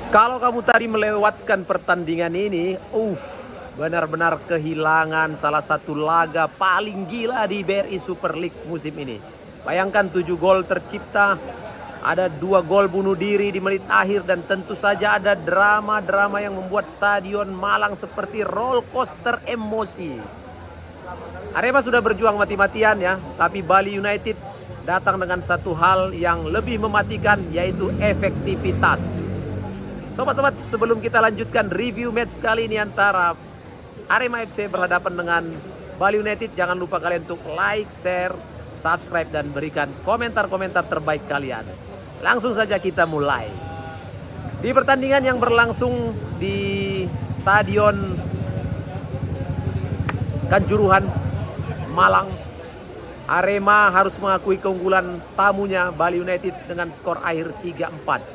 Kalau kamu tadi melewatkan pertandingan ini, benar-benar kehilangan salah satu laga paling gila di BRI Super League musim ini. Bayangkan 7 gol tercipta, ada 2 gol bunuh diri di menit akhir, dan tentu saja ada drama-drama yang membuat stadion Malang seperti roller coaster emosi. Arema sudah berjuang mati-matian ya, tapi Bali United datang dengan satu hal yang lebih mematikan, yaitu efektivitas. Sobat-sobat, sebelum kita lanjutkan review match kali ini antara Arema FC berhadapan dengan Bali United, jangan lupa kalian untuk like, share, subscribe, dan berikan komentar-komentar terbaik kalian. Langsung saja kita mulai. Di pertandingan yang berlangsung di Stadion Kanjuruhan, Malang, Arema harus mengakui keunggulan tamunya Bali United dengan skor akhir 3-4.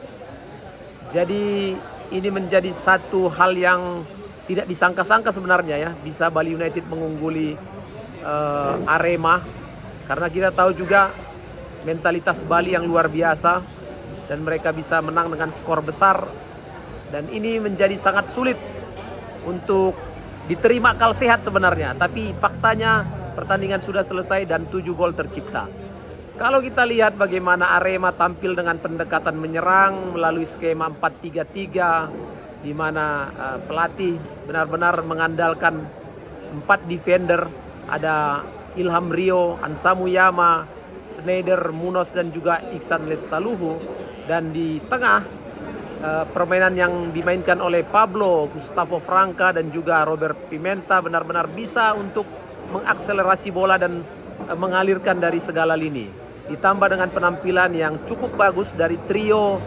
Jadi ini menjadi satu hal yang tidak disangka-sangka sebenarnya ya, bisa Bali United mengungguli Arema. Karena kita tahu juga mentalitas Bali yang luar biasa dan mereka bisa menang dengan skor besar. Dan ini menjadi sangat sulit untuk diterima akal sehat sebenarnya. Tapi faktanya pertandingan sudah selesai dan 7 gol tercipta. Kalau kita lihat bagaimana Arema tampil dengan pendekatan menyerang melalui skema 4-3-3, di mana pelatih benar-benar mengandalkan 4 defender, ada Ilham Rio, Ansamu Yama, Schneider, Munoz, dan juga Iksan Lestaluhu. Dan di tengah permainan yang dimainkan oleh Pablo, Gustavo Franca, dan juga Robert Pimenta benar-benar bisa untuk mengakselerasi bola dan mengalirkan dari segala lini. Ditambah dengan penampilan yang cukup bagus dari trio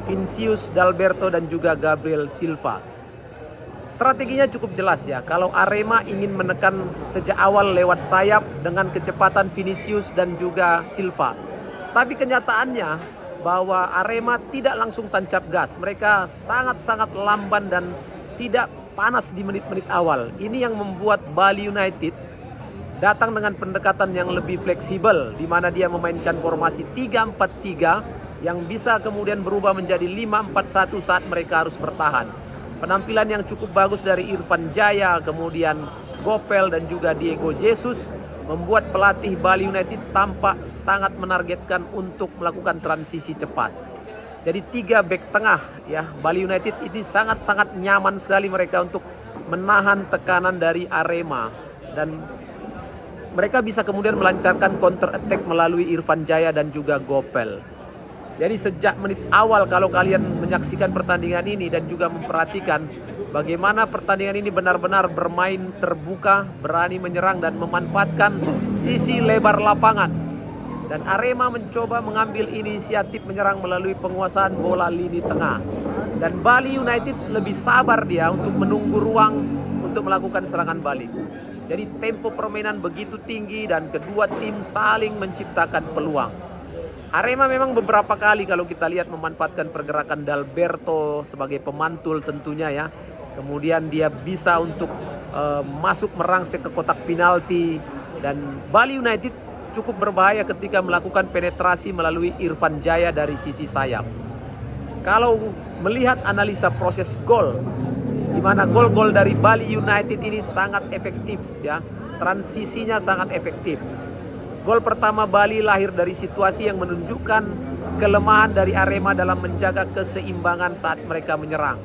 Vincius, Dalberto, dan juga Gabriel Silva. Strateginya cukup jelas ya. Kalau Arema ingin menekan sejak awal lewat sayap dengan kecepatan Vinicius dan juga Silva. Tapi kenyataannya bahwa Arema tidak langsung tancap gas. Mereka sangat-sangat lamban dan tidak panas di menit-menit awal. Ini yang membuat Bali United datang dengan pendekatan yang lebih fleksibel, di mana dia memainkan formasi 3-4-3 yang bisa kemudian berubah menjadi 5-4-1 saat mereka harus bertahan. Penampilan yang cukup bagus dari Irfan Jaya, kemudian Gopel, dan juga Diego Jesus membuat pelatih Bali United tampak sangat menargetkan untuk melakukan transisi cepat. Jadi 3 back tengah ya, Bali United ini sangat-sangat nyaman sekali mereka untuk menahan tekanan dari Arema, dan mereka bisa kemudian melancarkan counter attack melalui Irfan Jaya dan juga Gopel. Jadi sejak menit awal kalau kalian menyaksikan pertandingan ini dan juga memperhatikan bagaimana pertandingan ini benar-benar bermain terbuka, berani menyerang dan memanfaatkan sisi lebar lapangan. Dan Arema mencoba mengambil inisiatif menyerang melalui penguasaan bola lini tengah. Dan Bali United lebih sabar dia untuk menunggu ruang untuk melakukan serangan balik. Jadi tempo permainan begitu tinggi dan kedua tim saling menciptakan peluang. Arema memang beberapa kali kalau kita lihat memanfaatkan pergerakan Dalberto sebagai pemantul tentunya ya. Kemudian dia bisa untuk masuk merangsek ke kotak penalti. Dan Bali United cukup berbahaya ketika melakukan penetrasi melalui Irfan Jaya dari sisi sayap. Kalau melihat analisa proses gol, di mana gol-gol dari Bali United ini sangat efektif ya. Transisinya sangat efektif. Gol pertama Bali lahir dari situasi yang menunjukkan kelemahan dari Arema dalam menjaga keseimbangan saat mereka menyerang.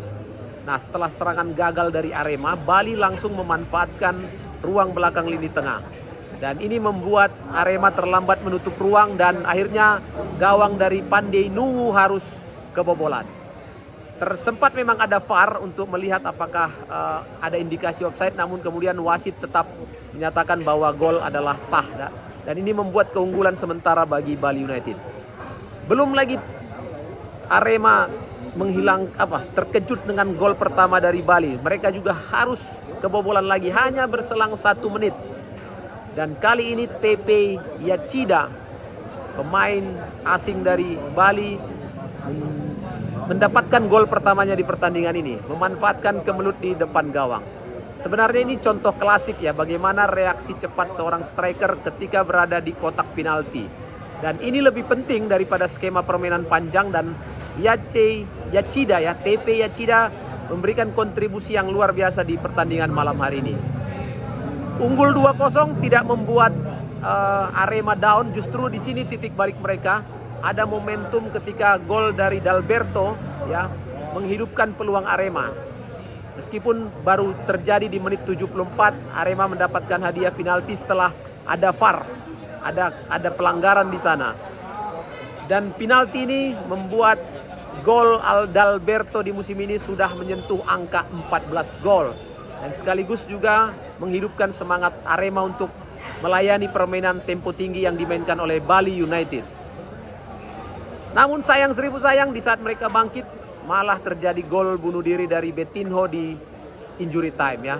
Nah, setelah serangan gagal dari Arema, Bali langsung memanfaatkan ruang belakang lini tengah. Dan ini membuat Arema terlambat menutup ruang dan akhirnya gawang dari Pandey Nuwu harus kebobolan. Tersempat memang ada VAR untuk melihat apakah ada indikasi offside, namun kemudian wasit tetap menyatakan bahwa gol adalah sah. Dan ini membuat keunggulan sementara bagi Bali United. Belum lagi Arema terkejut dengan gol pertama dari Bali. Mereka juga harus kebobolan lagi hanya berselang 1 menit. Dan kali ini TP Yachida, pemain asing dari Bali, mendapatkan gol pertamanya di pertandingan ini, memanfaatkan kemelut di depan gawang. Sebenarnya ini contoh klasik ya, bagaimana reaksi cepat seorang striker ketika berada di kotak penalti. Dan ini lebih penting daripada skema permainan panjang, dan Yace Yachida ya, TP Yachida memberikan kontribusi yang luar biasa di pertandingan malam hari ini. Unggul 2-0 tidak membuat Arema down, justru di sini titik balik mereka. Ada momentum ketika gol dari Dalberto ya menghidupkan peluang Arema. Meskipun baru terjadi di menit 74, Arema mendapatkan hadiah penalti setelah ada VAR, ada pelanggaran di sana. Dan penalti ini membuat gol Dalberto di musim ini sudah menyentuh angka 14 gol. Dan sekaligus juga menghidupkan semangat Arema untuk melayani permainan tempo tinggi yang dimainkan oleh Bali United. Namun sayang seribu sayang, di saat mereka bangkit malah terjadi gol bunuh diri dari Betinho di injury time ya.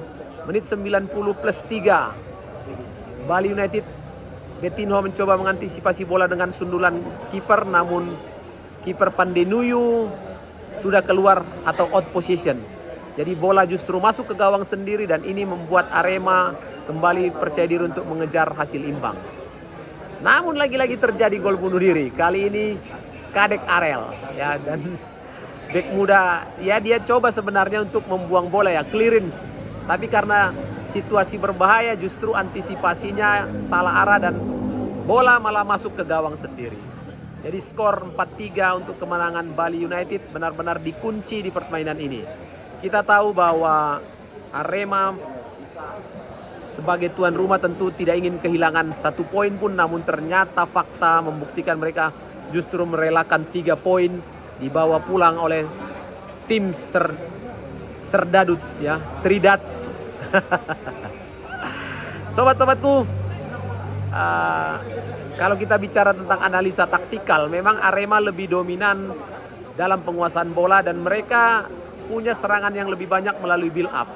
Menit 90 plus 3. Bali United, Betinho mencoba mengantisipasi bola dengan sundulan kiper, namun kiper Pandenuyu sudah keluar atau out position. Jadi bola justru masuk ke gawang sendiri dan ini membuat Arema kembali percaya diri untuk mengejar hasil imbang. Namun lagi-lagi terjadi gol bunuh diri. Kali ini Kadek Arel ya, dan bek muda ya, dia coba sebenarnya untuk membuang bola ya, clearance. Tapi karena situasi berbahaya justru antisipasinya salah arah dan bola malah masuk ke gawang sendiri. Jadi skor 4-3 untuk kemenangan Bali United benar-benar dikunci di permainan ini. Kita tahu bahwa Arema sebagai tuan rumah tentu tidak ingin kehilangan 1 poin pun, namun ternyata fakta membuktikan mereka justru merelakan 3 poin dibawa pulang oleh tim Serdadut ya, Tridat. Sobat-sobatku, kalau kita bicara tentang analisa taktikal, memang Arema lebih dominan dalam penguasaan bola dan mereka punya serangan yang lebih banyak melalui build up.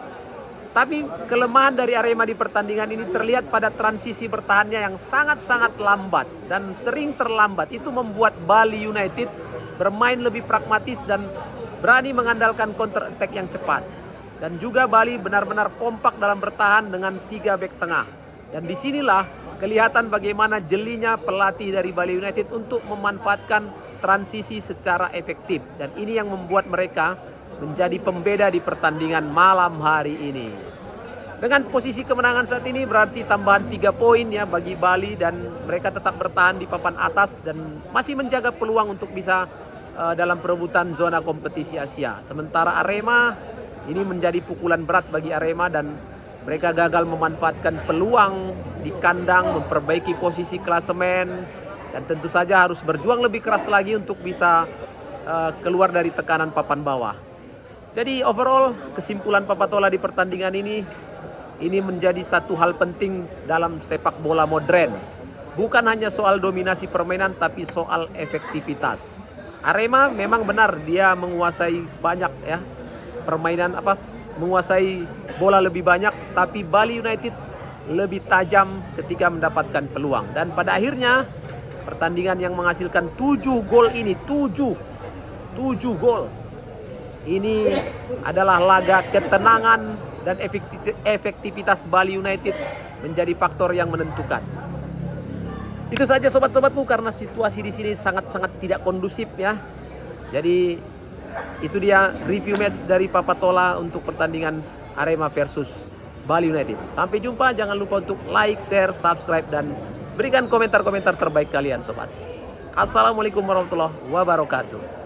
Tapi kelemahan dari Arema di pertandingan ini terlihat pada transisi bertahannya yang sangat-sangat lambat dan sering terlambat. Itu membuat Bali United bermain lebih pragmatis dan berani mengandalkan counter attack yang cepat. Dan juga Bali benar-benar kompak dalam bertahan dengan 3 bek tengah. Dan disinilah kelihatan bagaimana jelinya pelatih dari Bali United untuk memanfaatkan transisi secara efektif. Dan ini yang membuat mereka menjadi pembeda di pertandingan malam hari ini. Dengan posisi kemenangan saat ini berarti tambahan 3 poin ya bagi Bali, dan mereka tetap bertahan di papan atas dan masih menjaga peluang untuk bisa dalam perebutan zona kompetisi Asia. Sementara Arema, ini menjadi pukulan berat bagi Arema dan mereka gagal memanfaatkan peluang di kandang, memperbaiki posisi klasemen, dan tentu saja harus berjuang lebih keras lagi untuk bisa keluar dari tekanan papan bawah. Jadi overall kesimpulan Papatola di pertandingan ini menjadi satu hal penting dalam sepak bola modern. Bukan hanya soal dominasi permainan tapi soal efektivitas. Arema memang benar dia menguasai banyak ya permainan menguasai bola lebih banyak, tapi Bali United lebih tajam ketika mendapatkan peluang. Dan pada akhirnya pertandingan yang menghasilkan 7 gol ini, 7 gol. Ini adalah laga ketenangan dan efektivitas Bali United menjadi faktor yang menentukan. Itu saja sobat-sobatku, karena situasi di sini sangat-sangat tidak kondusif ya. Jadi itu dia review match dari Papatola untuk pertandingan Arema versus Bali United. Sampai jumpa, jangan lupa untuk like, share, subscribe, dan berikan komentar-komentar terbaik kalian sobat. Assalamualaikum warahmatullahi wabarakatuh.